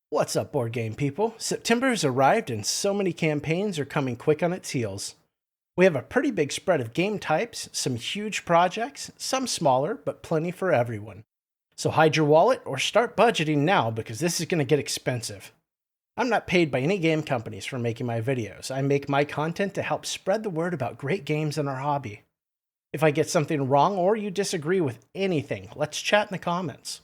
What's up, board game people? September has arrived and so many campaigns are coming quick on its heels. We have a pretty big spread of game types, some huge projects, some smaller, but plenty for everyone. So hide your wallet or start budgeting now because this is going to get expensive. I'm not paid by any game companies for making my videos. I make my content to help spread the word about great games in our hobby. If I get something wrong or you disagree with anything, let's chat in the comments.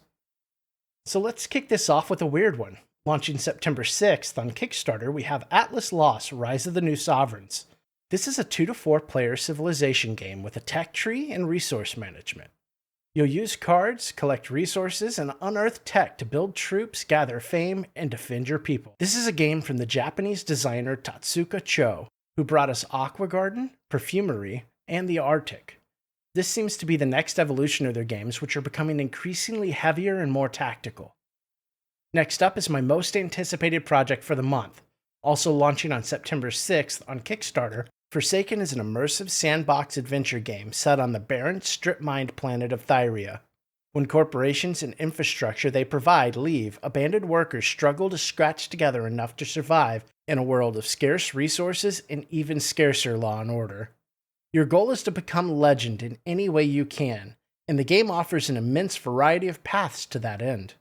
So let's kick this off with a weird one. Launching September 6th on Kickstarter, we have Atlas Lost: Rise of the New Sovereigns. This is a 2 to 4 player civilization game with a tech tree and resource management. You'll use cards, collect resources, and unearth tech to build troops, gather fame, and defend your people. This is a game from the Japanese designer Tatsuka Cho, who brought us Aqua Garden, Perfumery, and the Arctic. This seems to be the next evolution of their games, which are becoming increasingly heavier and more tactical. Next up is my most anticipated project for the month. Also launching on September 6th on Kickstarter, Forsaken is an immersive sandbox adventure game set on the barren, strip-mined planet of Thyria. When corporations and infrastructure they provide leave, abandoned workers struggle to scratch together enough to survive in a world of scarce resources and even scarcer law and order. Your goal is to become legend in any way you can, and the game offers an immense variety of paths to that end.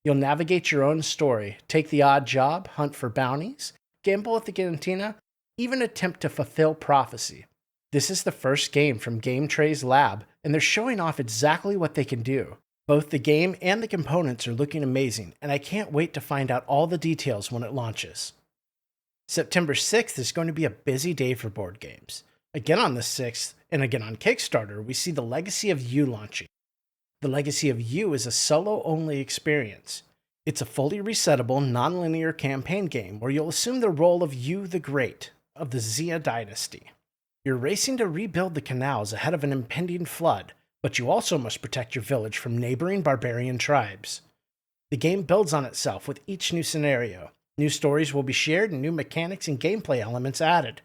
You'll navigate your own story, take the odd job, hunt for bounties, gamble at the cantina, even attempt to fulfill prophecy. This is the first game from Game Tray's lab, and they're showing off exactly what they can do. Both the game and the components are looking amazing, and I can't wait to find out all the details when it launches. September 6th is going to be a busy day for board games. Again on the 6th, and again on Kickstarter, we see the Legacy of You launching. The Legacy of You is a solo-only experience. It's a fully resettable, non-linear campaign game where you'll assume the role of You the Great of the Xia dynasty. You're racing to rebuild the canals ahead of an impending flood, but you also must protect your village from neighboring barbarian tribes. The game builds on itself with each new scenario. New stories will be shared and new mechanics and gameplay elements added.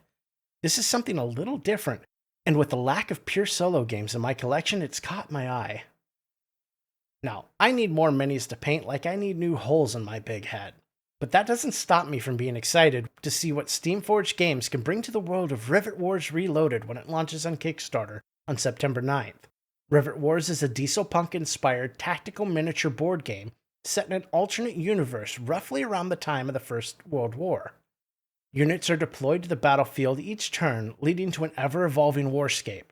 This is something a little different, and with the lack of pure solo games in my collection, it's caught my eye. Now, I need more minis to paint like I need new holes in my big head. But that doesn't stop me from being excited to see what Steamforged Games can bring to the world of Rivet Wars Reloaded when it launches on Kickstarter on September 9th. Rivet Wars is a dieselpunk-inspired tactical miniature board game set in an alternate universe roughly around the time of the First World War. Units are deployed to the battlefield each turn, leading to an ever-evolving warscape.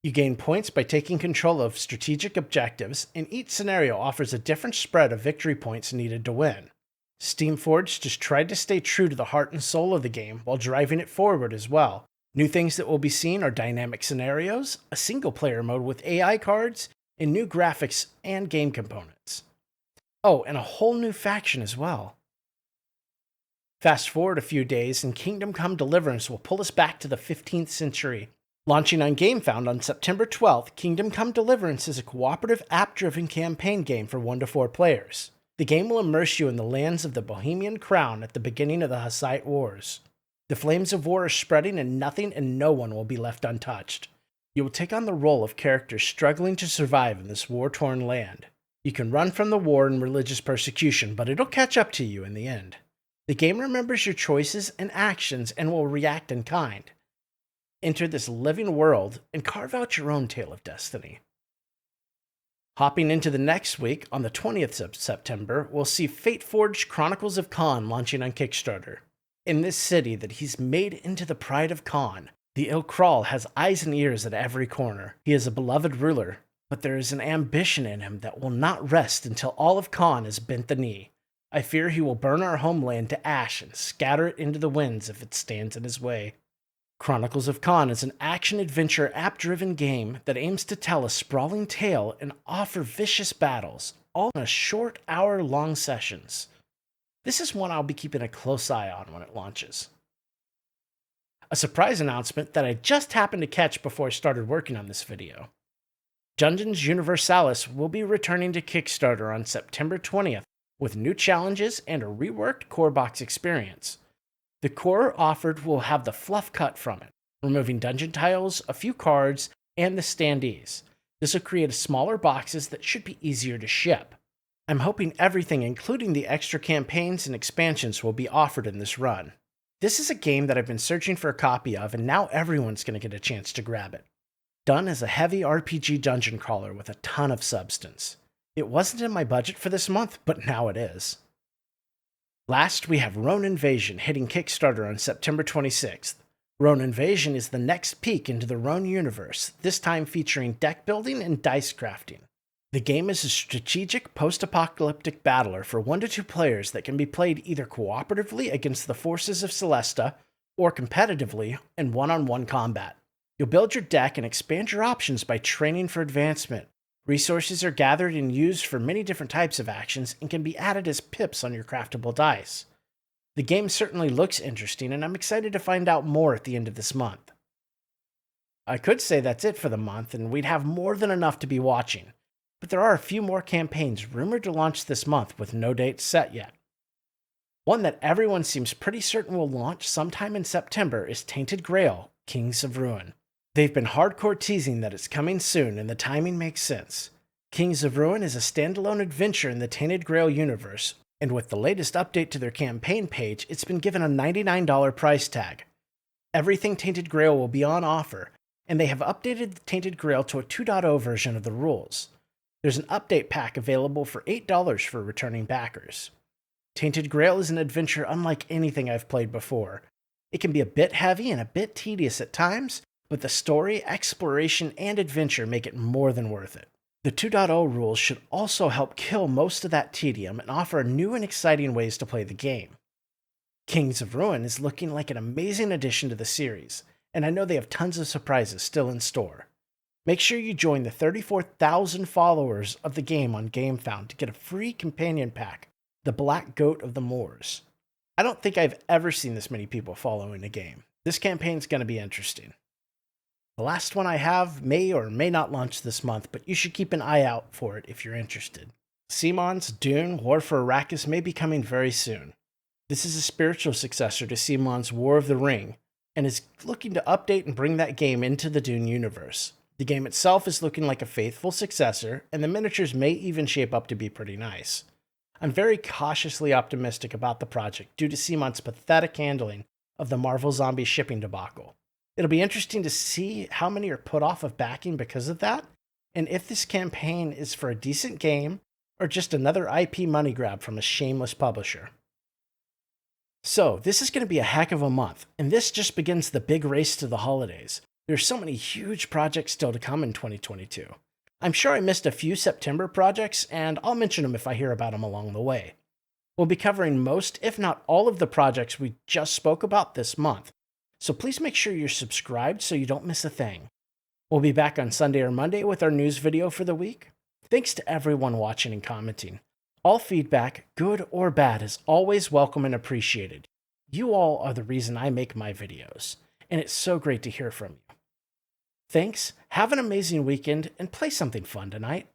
You gain points by taking control of strategic objectives, and each scenario offers a different spread of victory points needed to win. Steamforged just tried to stay true to the heart and soul of the game while driving it forward as well. New things that will be seen are dynamic scenarios, a single-player mode with AI cards, and new graphics and game components. Oh, and a whole new faction as well. Fast forward a few days, and Kingdom Come Deliverance will pull us back to the 15th century. Launching on Gamefound on September 12th, Kingdom Come Deliverance is a cooperative app-driven campaign game for 1 to 4 players. The game will immerse you in the lands of the Bohemian Crown at the beginning of the Hussite Wars. The flames of war are spreading and nothing and no one will be left untouched. You will take on the role of characters struggling to survive in this war-torn land. You can run from the war and religious persecution, but it'll catch up to you in the end. The game remembers your choices and actions and will react in kind. Enter this living world and carve out your own tale of destiny. Hopping into the next week, on the 20th of September, we'll see Fateforged Chronicles of Kaan launching on Kickstarter. In this city that he's made into the pride of Kaan, the Il Kral has eyes and ears at every corner. He is a beloved ruler, but there is an ambition in him that will not rest until all of Kaan is bent the knee. I fear he will burn our homeland to ash and scatter it into the winds if it stands in his way. Chronicles of Kaan is an action-adventure app-driven game that aims to tell a sprawling tale and offer vicious battles, all in a short hour-long sessions. This is one I'll be keeping a close eye on when it launches. A surprise announcement that I just happened to catch before I started working on this video. Dungeons Universalis will be returning to Kickstarter on September 20th with new challenges and a reworked core box experience. The core offered will have the fluff cut from it, removing dungeon tiles, a few cards, and the standees. This will create smaller boxes that should be easier to ship. I'm hoping everything, including the extra campaigns and expansions, will be offered in this run. This is a game that I've been searching for a copy of, and now everyone's going to get a chance to grab it. Dune is a heavy RPG dungeon crawler with a ton of substance. It wasn't in my budget for this month, but now it is. Last, we have Rone Invasion hitting Kickstarter on September 26th. Rone Invasion is the next peek into the Rone universe, this time featuring deck building and dice crafting. The game is a strategic post-apocalyptic battler for 1 to 2 players that can be played either cooperatively against the forces of Celesta or competitively in one-on-one combat. You'll build your deck and expand your options by training for advancement. Resources are gathered and used for many different types of actions and can be added as pips on your craftable dice. The game certainly looks interesting, and I'm excited to find out more at the end of this month. I could say that's it for the month, and we'd have more than enough to be watching, but there are a few more campaigns rumored to launch this month with no date set yet. One that everyone seems pretty certain will launch sometime in September is Tainted Grail, Kings of Ruin. They've been hardcore teasing that it's coming soon, and the timing makes sense. Kings of Ruin is a standalone adventure in the Tainted Grail universe, and with the latest update to their campaign page, it's been given a $99 price tag. Everything Tainted Grail will be on offer, and they have updated the Tainted Grail to a 2.0 version of the rules. There's an update pack available for $8 for returning backers. Tainted Grail is an adventure unlike anything I've played before. It can be a bit heavy and a bit tedious at times, but the story, exploration, and adventure make it more than worth it. The 2.0 rules should also help kill most of that tedium and offer new and exciting ways to play the game. Kings of Ruin is looking like an amazing addition to the series, and I know they have tons of surprises still in store. Make sure you join the 34,000 followers of the game on Gamefound to get a free companion pack, the Black Goat of the Moors. I don't think I've ever seen this many people following a game. This campaign's going to be interesting. The last one I have may or may not launch this month, but you should keep an eye out for it if you're interested. CMON's Dune, War for Arrakis may be coming very soon. This is a spiritual successor to CMON's War of the Ring, and is looking to update and bring that game into the Dune universe. The game itself is looking like a faithful successor, and the miniatures may even shape up to be pretty nice. I'm very cautiously optimistic about the project due to CMON's pathetic handling of the Marvel Zombie shipping debacle. It'll be interesting to see how many are put off of backing because of that, and if this campaign is for a decent game or just another IP money grab from a shameless publisher. So, this is going to be a heck of a month, and this just begins the big race to the holidays. There's so many huge projects still to come in 2022. I'm sure I missed a few September projects, and I'll mention them if I hear about them along the way. We'll be covering most, if not all, of the projects we just spoke about this month, so please make sure you're subscribed so you don't miss a thing. We'll be back on Sunday or Monday with our news video for the week. Thanks to everyone watching and commenting. All feedback, good or bad, is always welcome and appreciated. You all are the reason I make my videos, and it's so great to hear from you. Thanks, have an amazing weekend, and play something fun tonight.